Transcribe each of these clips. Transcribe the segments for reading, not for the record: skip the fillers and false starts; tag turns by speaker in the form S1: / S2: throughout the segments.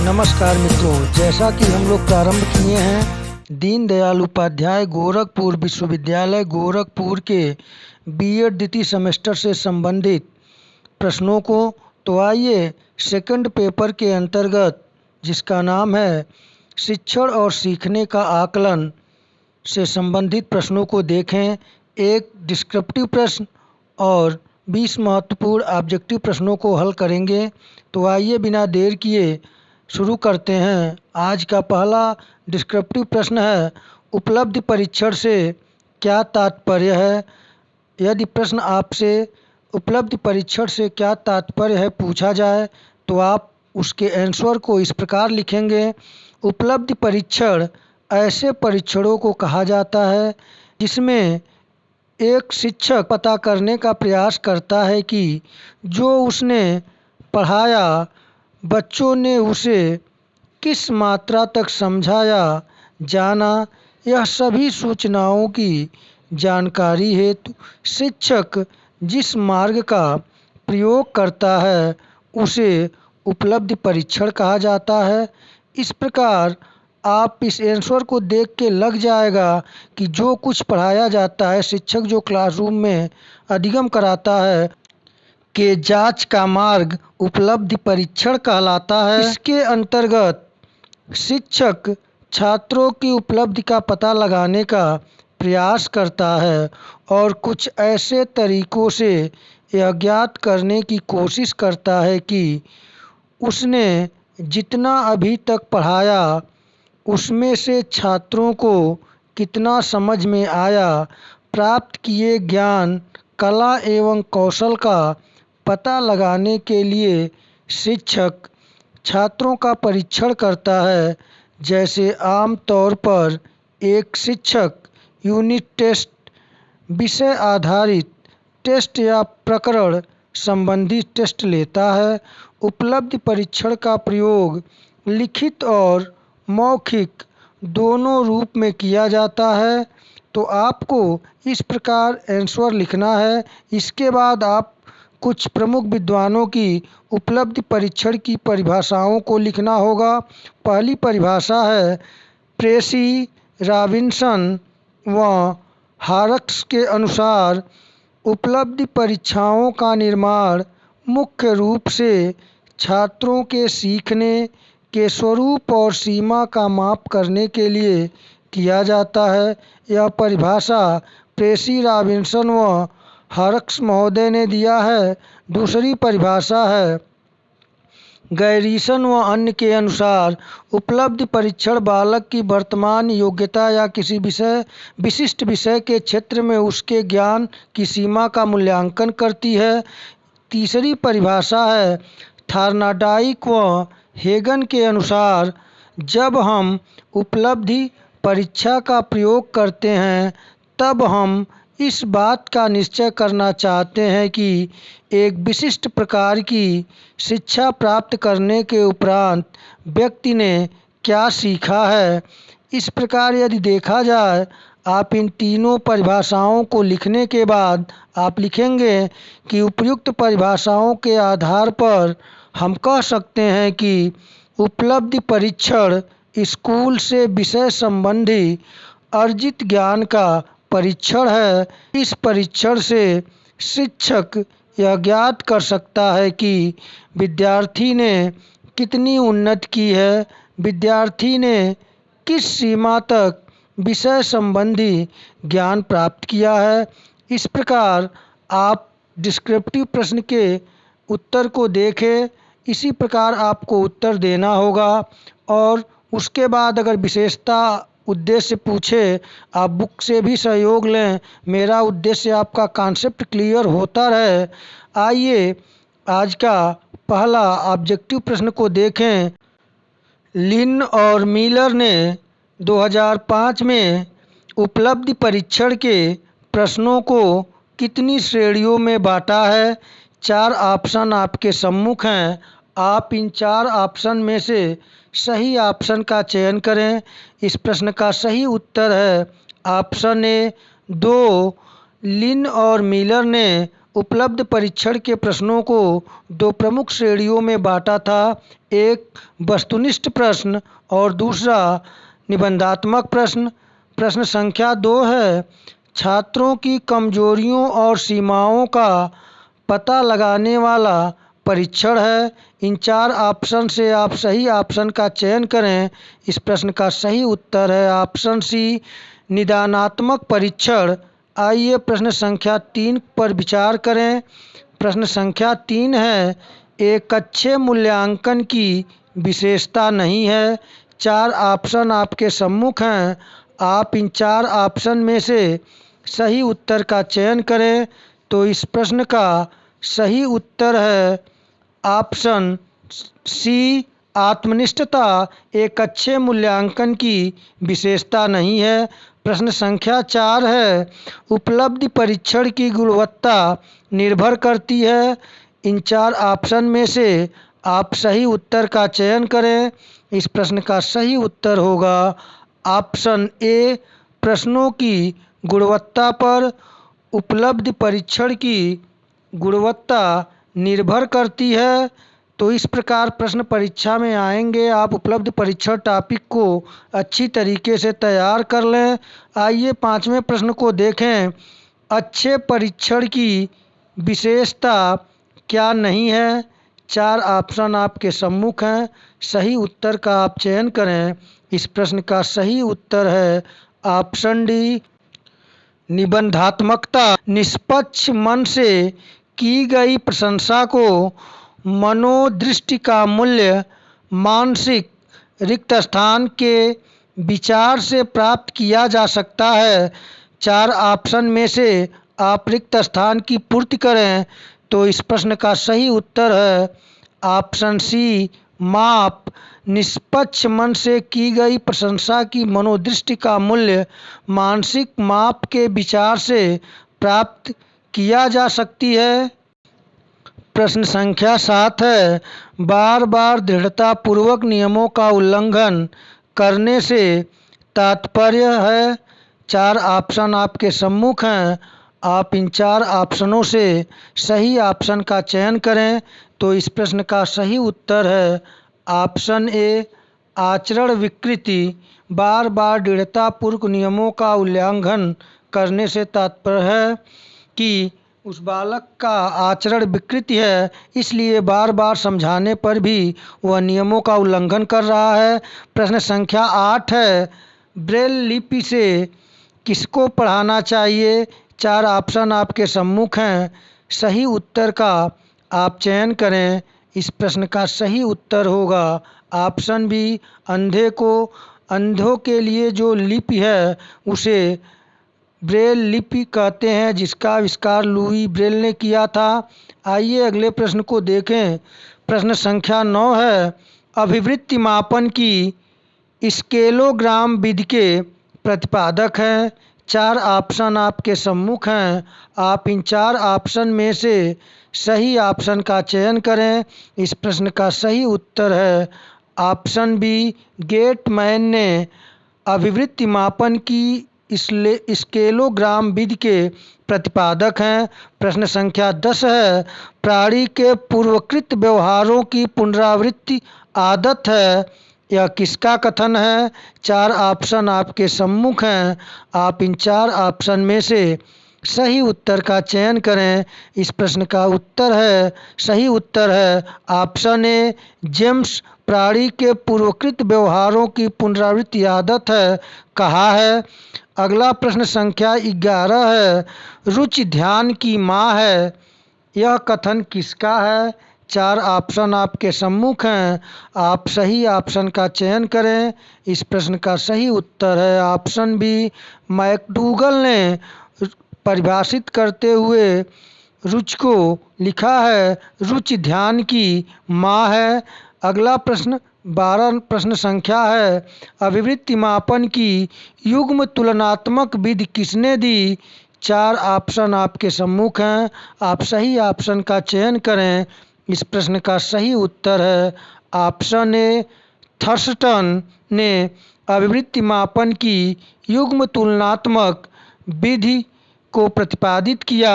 S1: नमस्कार मित्रों, जैसा कि हम लोग प्रारंभ किए हैं दीनदयाल उपाध्याय गोरखपुर विश्वविद्यालय गोरखपुर के बीएड द्वितीय सेमेस्टर से संबंधित प्रश्नों को, तो आइए सेकंड पेपर के अंतर्गत जिसका नाम है शिक्षण और सीखने का आकलन से संबंधित प्रश्नों को देखें। एक डिस्क्रिप्टिव प्रश्न और 20 महत्वपूर्ण ऑब्जेक्टिव प्रश्नों को हल करेंगे। तो आइए बिना देर किए शुरू करते हैं। आज का पहला डिस्क्रिप्टिव प्रश्न है, उपलब्धि परीक्षण से क्या तात्पर्य है। यदि प्रश्न आपसे उपलब्धि परीक्षण से क्या तात्पर्य है पूछा जाए तो आप उसके आंसर को इस प्रकार लिखेंगे। उपलब्धि परीक्षण ऐसे परीक्षणों को कहा जाता है जिसमें एक शिक्षक पता करने का प्रयास करता है कि जो उसने पढ़ाया बच्चों ने उसे किस मात्रा तक समझा या जाना। यह सभी सूचनाओं की जानकारी हेतु शिक्षक जिस मार्ग का प्रयोग करता है उसे उपलब्धि परीक्षण कहा जाता है। इस प्रकार आप इस आंसर को देख के लग जाएगा कि जो कुछ पढ़ाया जाता है, शिक्षक जो क्लासरूम में अधिगम कराता है के जांच का मार्ग उपलब्धि परीक्षण कहलाता है। इसके अंतर्गत शिक्षक छात्रों की उपलब्धि का पता लगाने का प्रयास करता है और कुछ ऐसे तरीकों से यह ज्ञात करने की कोशिश करता है कि उसने जितना अभी तक पढ़ाया उसमें से छात्रों को कितना समझ में आया। प्राप्त किए ज्ञान, कला एवं कौशल का पता लगाने के लिए शिक्षक छात्रों का परीक्षण करता है। जैसे आम तौर पर एक शिक्षक यूनिट टेस्ट, विषय आधारित टेस्ट या प्रकरण संबंधी टेस्ट लेता है। उपलब्धि परीक्षण का प्रयोग लिखित और मौखिक दोनों रूप में किया जाता है। तो आपको इस प्रकार आंसर लिखना है। इसके बाद आप कुछ प्रमुख विद्वानों की उपलब्धि परीक्षण की परिभाषाओं को लिखना होगा। पहली परिभाषा है प्रेसी, रॉबिन्सन व हार्क्स के अनुसार उपलब्धि परीक्षाओं का निर्माण मुख्य रूप से छात्रों के सीखने के स्वरूप और सीमा का माप करने के लिए किया जाता है। यह परिभाषा प्रेसी, रॉबिन्सन व हार्क्स महोदय ने दिया है। दूसरी परिभाषा है गैरिसन व अन्य के अनुसार उपलब्धि परीक्षण बालक की वर्तमान योग्यता या किसी विशिष्ट विषय के क्षेत्र में उसके ज्ञान की सीमा का मूल्यांकन करती है। तीसरी परिभाषा है थॉर्नडाइक व हेगन के अनुसार जब हम उपलब्धि परीक्षा का प्रयोग करते हैं तब हम इस बात का निश्चय करना चाहते हैं कि एक विशिष्ट प्रकार की शिक्षा प्राप्त करने के उपरांत व्यक्ति ने क्या सीखा है। इस प्रकार यदि देखा जाए, आप इन तीनों परिभाषाओं को लिखने के बाद आप लिखेंगे कि उपयुक्त परिभाषाओं के आधार पर हम कह सकते हैं कि उपलब्धि परीक्षण स्कूल से विषय संबंधी अर्जित ज्ञान का परीक्षण है। इस परीक्षण से शिक्षक यह ज्ञात कर सकता है कि विद्यार्थी ने कितनी उन्नति की है, विद्यार्थी ने किस सीमा तक विषय संबंधी ज्ञान प्राप्त किया है। इस प्रकार आप डिस्क्रिप्टिव प्रश्न के उत्तर को देखें। इसी प्रकार आपको उत्तर देना होगा और उसके बाद अगर विशेषता उद्देश्य पूछे आप बुक से भी सहयोग लें। मेरा उद्देश्य आपका कॉन्सेप्ट क्लियर होता रहे। आइए आज का पहला ऑब्जेक्टिव प्रश्न को देखें। लिन और मिलर ने 2005 में उपलब्धि परीक्षण के प्रश्नों को कितनी श्रेणियों में बांटा है। 4 ऑप्शन आपके सम्मुख हैं। आप इन 4 ऑप्शन में से सही ऑप्शन का चयन करें। इस प्रश्न का सही उत्तर है ऑप्शन ए 2। लिन और मिलर ने उपलब्ध परीक्षण के प्रश्नों को दो प्रमुख श्रेणियों में बांटा था, एक वस्तुनिष्ठ प्रश्न और दूसरा निबंधात्मक प्रश्न। प्रश्न संख्या 2 है, छात्रों की कमजोरियों और सीमाओं का पता लगाने वाला परीक्षण है। इन 4 ऑप्शन से आप सही ऑप्शन का चयन करें। इस प्रश्न का सही उत्तर है ऑप्शन सी, निदानात्मक परीक्षण। आइए प्रश्न संख्या 3 पर विचार करें। प्रश्न संख्या 3 है, एक अच्छे मूल्यांकन की विशेषता नहीं है। 4 ऑप्शन आपके सम्मुख हैं, आप इन 4 ऑप्शन में से सही उत्तर का चयन करें। तो इस प्रश्न का सही उत्तर है ऑप्शन सी, आत्मनिष्ठता एक अच्छे मूल्यांकन की विशेषता नहीं है। प्रश्न संख्या 4 है, उपलब्ध परीक्षण की गुणवत्ता निर्भर करती है। इन 4 ऑप्शन में से आप सही उत्तर का चयन करें। इस प्रश्न का सही उत्तर होगा ऑप्शन ए, प्रश्नों की गुणवत्ता पर उपलब्ध परीक्षण की गुणवत्ता निर्भर करती है। तो इस प्रकार प्रश्न परीक्षा में आएंगे, आप उपलब्ध परीक्षण टॉपिक को अच्छी तरीके से तैयार कर लें। आइए 5वें प्रश्न को देखें। अच्छे परीक्षण की विशेषता क्या नहीं है? 4 ऑप्शन आपके सम्मुख हैं, सही उत्तर का आप चयन करें। इस प्रश्न का सही उत्तर है ऑप्शन डी, निबंधात्मकता। निष्पक्ष मन से की गई प्रशंसा को मनोदृष्टि का मूल्य मानसिक रिक्त स्थान के विचार से प्राप्त किया जा सकता है। 4 ऑप्शन में से आप रिक्त स्थान की पूर्ति करें। तो इस प्रश्न का सही उत्तर है ऑप्शन सी, माप। निष्पक्ष मन से की गई प्रशंसा की मनोदृष्टि का मूल्य मानसिक माप के विचार से प्राप्त किया जा सकती है। प्रश्न संख्या 7 है, बार बार दृढ़तापूर्वक नियमों का उल्लंघन करने से तात्पर्य है। 4 ऑप्शन आपके सम्मुख हैं, आप इन 4 ऑप्शनों से सही ऑप्शन का चयन करें। तो इस प्रश्न का सही उत्तर है ऑप्शन ए, आचरण विकृति। बार बार दृढ़तापूर्वक नियमों का उल्लंघन करने से तात्पर्य है कि उस बालक का आचरण विकृति है, इसलिए बार बार समझाने पर भी वह नियमों का उल्लंघन कर रहा है। प्रश्न संख्या 8 है, ब्रेल लिपि से किसको पढ़ाना चाहिए? 4 ऑप्शन आपके सम्मुख हैं, सही उत्तर का आप चयन करें। इस प्रश्न का सही उत्तर होगा ऑप्शन बी, अंधे को। अंधों के लिए जो लिपि है उसे ब्रेल लिपि कहते हैं, जिसका आविष्कार लुई ब्रेल ने किया था। आइए अगले प्रश्न को देखें। प्रश्न संख्या 9 है, अभिवृत्ति मापन की स्केलोग्राम विधि के प्रतिपादक हैं। 4 ऑप्शन आपके सम्मुख हैं, आप इन 4 ऑप्शन में से सही ऑप्शन का चयन करें। इस प्रश्न का सही उत्तर है ऑप्शन बी, गेटमैन ने अभिवृत्ति मापन की स्केलोग्राम विधि के प्रतिपादक हैं। प्रश्न संख्या 10 है, प्राणी के पूर्वकृत व्यवहारों की पुनरावृत्ति आदत है, यह किसका कथन है? 4 ऑप्शन आपके सम्मुख हैं, आप इन 4 ऑप्शन में से सही उत्तर का चयन करें। इस प्रश्न का उत्तर है, सही उत्तर है ऑप्शन ए, जेम्स। प्राणी के पूर्वकृत व्यवहारों की पुनरावृत्ति आदत है कहा है। अगला प्रश्न संख्या 11 है, रुचि ध्यान की माँ है, यह कथन किसका है? 4 ऑप्शन आपके सम्मुख हैं, आप सही ऑप्शन का चयन करें। इस प्रश्न का सही उत्तर है ऑप्शन बी, मैकडूगल ने परिभाषित करते हुए रुचि को लिखा है, रुचि ध्यान की माँ है। अगला प्रश्न 12 प्रश्न संख्या है, अभिवृत्ति मापन की युग्म तुलनात्मक विधि किसने दी? 4 ऑप्शन आपके सम्मुख हैं, आप सही ऑप्शन का चयन करें। इस प्रश्न का सही उत्तर है ऑप्शन ए, थर्स्टन ने अभिवृत्ति मापन की युग्म तुलनात्मक विधि को प्रतिपादित किया।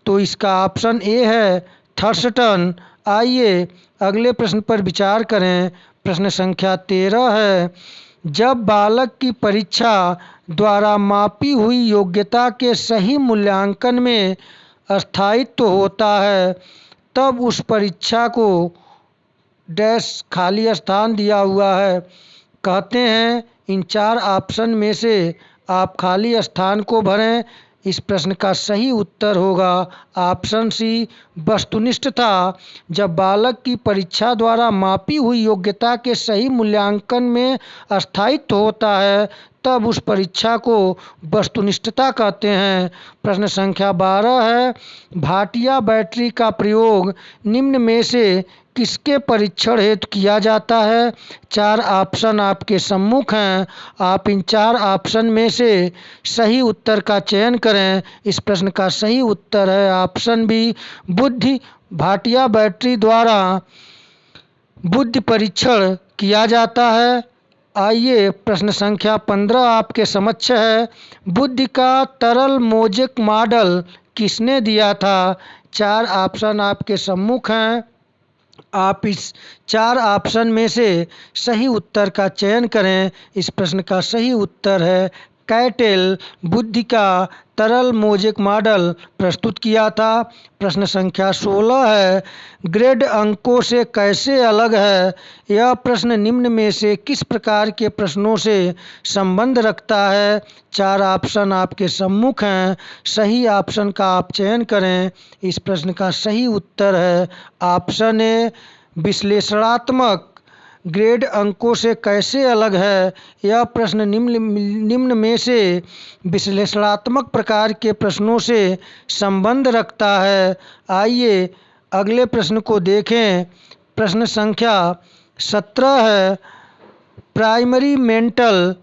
S1: तो इसका ऑप्शन ए है थर्स्टन। आइए अगले प्रश्न पर विचार करें। प्रश्न संख्या 13 है, जब बालक की परीक्षा द्वारा मापी हुई योग्यता के सही मूल्यांकन में स्थायित्व होता है तब उस परीक्षा को डैश खाली स्थान दिया हुआ है। कहते हैं इन 4 ऑप्शन में से आप खाली स्थान को भरें। इस प्रश्न का सही उत्तर होगा ऑप्शन सी वस्तुनिष्ठता। जब बालक की परीक्षा द्वारा मापी हुई योग्यता के सही मूल्यांकन में स्थायित्व होता है तब उस परीक्षा को वस्तुनिष्ठता कहते हैं। प्रश्न संख्या 12 है, भाटिया बैटरी का प्रयोग निम्न में से किसके परीक्षण हेतु किया जाता है? 4 ऑप्शन आपके सम्मुख हैं। आप इन 4 ऑप्शन में से सही उत्तर का चयन करें। इस प्रश्न का सही उत्तर है ऑप्शन बी बुद्धि। भाटिया बैटरी द्वारा बुद्धि परीक्षण किया जाता है। आइए प्रश्न संख्या 15 आपके समक्ष है, बुद्धि का तरल मोजेक मॉडल किसने दिया था? 4 ऑप्शन आपके सम्मुख हैं। आप इस 4 ऑप्शन में से सही उत्तर का चयन करें। इस प्रश्न का सही उत्तर है कैटेल। बुद्धि का तरल मोजेक मॉडल प्रस्तुत किया था। प्रश्न संख्या 16 है, ग्रेड अंकों से कैसे अलग है? यह प्रश्न निम्न में से किस प्रकार के प्रश्नों से संबंध रखता है? 4 ऑप्शन आपके सम्मुख हैं। सही ऑप्शन का आप चयन करें। इस प्रश्न का सही उत्तर है ऑप्शन ए विश्लेषणात्मक। ग्रेड अंकों से कैसे अलग है? यह प्रश्न निम्न में से विश्लेषणात्मक प्रकार के प्रश्नों से संबंध रखता है। आइए अगले प्रश्न को देखें। प्रश्न संख्या 17 है, प्राइमरी मेंटल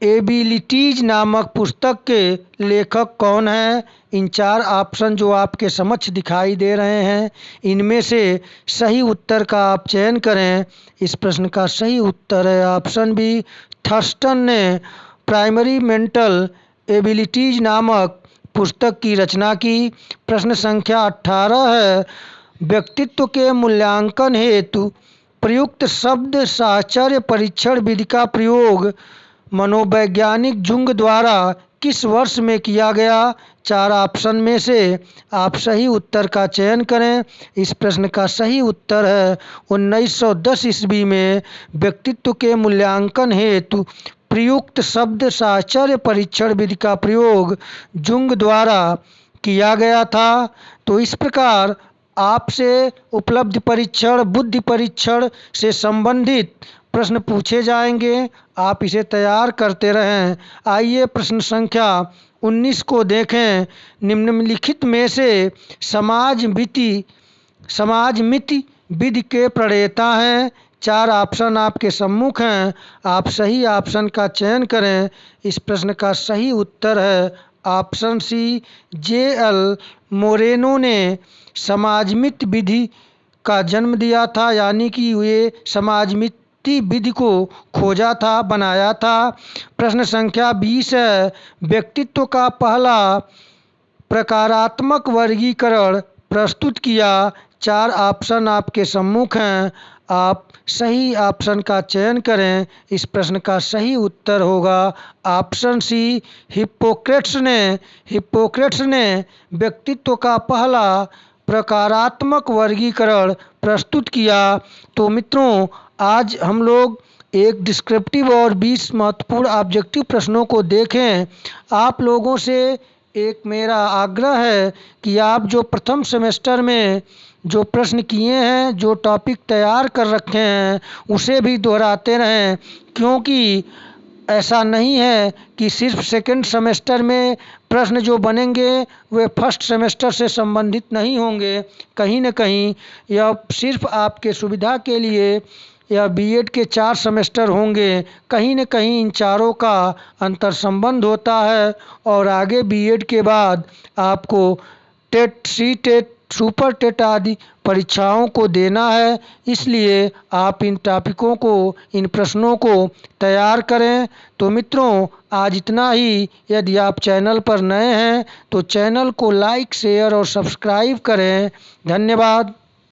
S1: एबिलिटीज नामक पुस्तक के लेखक कौन है? इन 4 ऑप्शन जो आपके समक्ष दिखाई दे रहे हैं इनमें से सही उत्तर का आप चयन करें। इस प्रश्न का सही उत्तर है ऑप्शन बी थर्स्टन ने प्राइमरी मेंटल एबिलिटीज नामक पुस्तक की रचना की। प्रश्न संख्या 18 है, व्यक्तित्व के मूल्यांकन हेतु प्रयुक्त शब्द साहचर्य परीक्षण विधि का प्रयोग मनोवैज्ञानिक जुंग द्वारा किस वर्ष में किया गया? 4 ऑप्शन में से आप सही उत्तर का चयन करें। इस प्रश्न का सही उत्तर है 1910 ईस्वी में व्यक्तित्व के मूल्यांकन हेतु प्रयुक्त शब्द साहचर्य परीक्षण विधि का प्रयोग जुंग द्वारा किया गया था। तो इस प्रकार आपसे उपलब्धि परीक्षण, बुद्धि परीक्षण से संबंधित प्रश्न पूछे जाएंगे। आप इसे तैयार करते रहें। आइए प्रश्न संख्या 19 को देखें। निम्नलिखित में से समाज मिति विधि के प्रणेता हैं। 4 ऑप्शन आपके सम्मुख हैं। आप सही ऑप्शन का चयन करें। इस प्रश्न का सही उत्तर है ऑप्शन सी जे.एल. मोरेनो ने समाजमिति विधि का जन्म दिया था, यानी कि वे समाजमिति विधि को खोजा था, बनाया था। प्रश्न संख्या 20 है, व्यक्तित्व का पहला प्रकारात्मक वर्गीकरण प्रस्तुत किया। 4 ऑप्शन आपके सम्मुख हैं। आप सही ऑप्शन का चयन करें। इस प्रश्न का सही उत्तर होगा ऑप्शन सी हिप्पोक्रेट्स ने व्यक्तित्व का पहला प्रकारात्मक वर्गीकरण प्रस्तुत किया। तो मित्रों, आज हम लोग एक डिस्क्रिप्टिव और 20 महत्वपूर्ण ऑब्जेक्टिव प्रश्नों को देखें। आप लोगों से एक मेरा आग्रह है कि आप जो प्रथम सेमेस्टर में जो प्रश्न किए हैं, जो टॉपिक तैयार कर रखे हैं, उसे भी दोहराते रहें, क्योंकि ऐसा नहीं है कि सिर्फ सेकंड सेमेस्टर में प्रश्न जो बनेंगे वे फर्स्ट सेमेस्टर से संबंधित नहीं होंगे। कहीं न कहीं यह सिर्फ आपके सुविधा के लिए या बीएड के 4 सेमेस्टर होंगे, कहीं न कहीं इन चारों का अंतर संबंध होता है। और आगे बीएड के बाद आपको TET, C TET, super TET आदि परीक्षाओं को देना है, इसलिए आप इन टॉपिकों को, इन प्रश्नों को तैयार करें। तो मित्रों, आज इतना ही। यदि आप चैनल पर नए हैं तो चैनल को लाइक, शेयर और सब्सक्राइब करें। धन्यवाद।